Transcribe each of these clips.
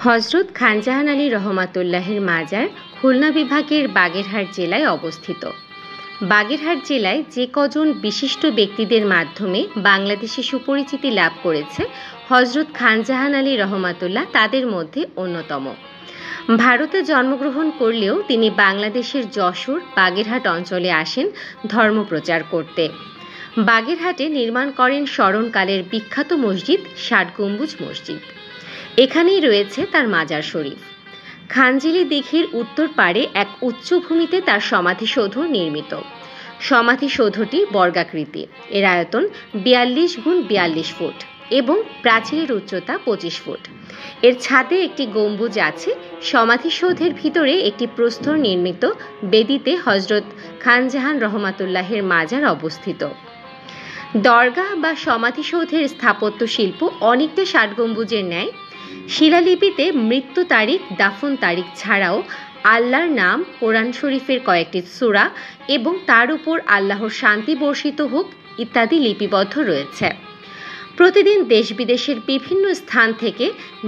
হযরত খানজাহান আলী রহমাতুল্লাহের মাজার খুলনা বিভাগের বাগেরহাট জেলায় অবস্থিত। বাগেরহাট জেলায় যে কজন বিশিষ্ট ব্যক্তিদের মাধ্যমে বাংলাদেশে সুপরিচিতি লাভ করেছে হযরত খানজাহান আলী রহমাতুল্লাহ তাদের মধ্যে অন্যতম। ভারতে জন্মগ্রহণ করলেও তিনি বাংলাদেশের যশোর বাগেরহাট অঞ্চলে আসেন ধর্মপ্রচার করতে। বাগেরহাটে নির্মাণ করেন স্মরণকালের বিখ্যাত মসজিদ ষাট গম্বুজ মসজিদ। এখানেই রয়েছে তার মাজার শরীফ। খানজিলি দিঘির উত্তর পাড়ে এক উচ্চভূমিতে তার সমাধিসৌধ নির্মিত। সমাধিসৌধটি বর্গাকৃতি, এর আয়তন 42x42 ফুট এবং প্রাচীরের উচ্চতা 25 ফুট। এর ছাদে একটি গম্বুজ আছে। সমাধিসৌধের ভিতরে একটি প্রস্তর নির্মিত বেদিতে হযরত খানজাহান রহমাতুল্লাহের মাজার অবস্থিত। দরগাহ বা সমাধিসৌধের স্থাপত্য শিল্প অনেকটা ষাট গম্বুজের ন্যায়। শিলালিপিতে মৃত্যু তারিখ, দাফন তারিখ ছাড়াও আল্লাহর নাম, কোরআন শরীফের কয়েকটি সূরা এবং তার উপর আল্লাহর শান্তি বর্ষিত হোক ইত্যাদি লিপিবদ্ধ রয়েছে। প্রতিদিন দেশ বিদেশের বিভিন্ন স্থান থেকে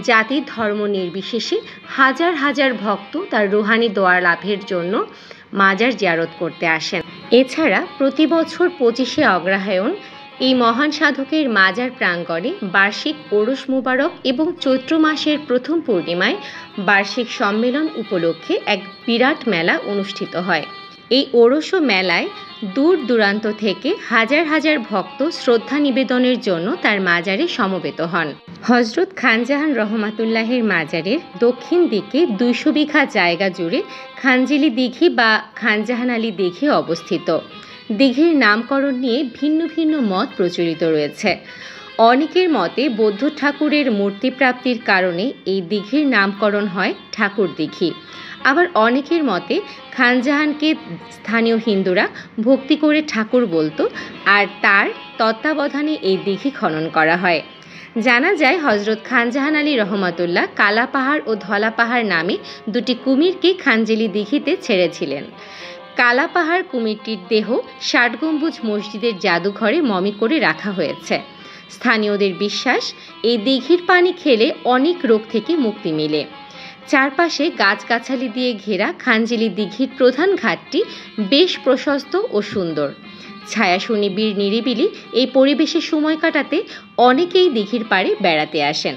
জাতি ধর্ম নির্বিশেষে হাজার হাজার ভক্ত তার রুহানি দোয়া লাভের জন্য মাজার জিয়ারত করতে আসেন। এছাড়া প্রতি বছর 25শে অগ্রহায়ণ এই মহান সাধকের মাজার প্রাঙ্গণে বার্ষিক ওরস মুবারক এবং চৈত্র মাসের প্রথম পূর্ণিমায় বার্ষিক সম্মেলন উপলক্ষে এক বিরাট মেলা অনুষ্ঠিত হয়। এই ওরস মেলায় দূর দূরান্ত থেকে হাজার হাজার ভক্ত শ্রদ্ধা নিবেদনের জন্য তার মাজারে সমবেত হন। হযরত খানজাহান রহমাতুল্লাহের মাজারের দক্ষিণ দিকে 200 বিঘা জায়গা জুড়ে খানজিলি দিঘি বা খানজাহান আলী দিঘি অবস্থিত। দিঘির নামকরণ নিয়ে ভিন্ন ভিন্ন মত প্রচলিত রয়েছে। অনেকের মতে বৌদ্ধ ঠাকুরের মূর্তি প্রাপ্তির কারণে এই দিঘির নামকরণ হয় ঠাকুর দিঘি। আবার অনেকের মতে খানজাহানকে স্থানীয় হিন্দুরা ভক্তি করে ঠাকুর বলতো, আর তার তত্ত্বাবধানে এই দিঘি খনন করা হয়। জানা যায় হযরত খানজাহান আলী রহমাতুল্লাহ কালা পাহাড় ও ধলা পাহাড় নামে দুটি কুমিরকে খানজিলি দিঘিতে ছেড়েছিলেন। কালা পাহাড় কুমিরটির দেহ ষাট গম্বুজ মসজিদের জাদুঘরে মমি করে রাখা হয়েছে। স্থানীয়দের বিশ্বাস, এই দিঘির পানি খেলে অনেক রোগ থেকে মুক্তি মেলে। চারপাশে গাছগাছালি দিয়ে ঘেরা খানজিলি দিঘির প্রধান ঘাটটি বেশ প্রশস্ত ও সুন্দর। ছায়া সুনিবিড় নিরিবিলি এই পরিবেশে সময় কাটাতে অনেকেই দিঘির পাড়ে বেড়াতে আসেন।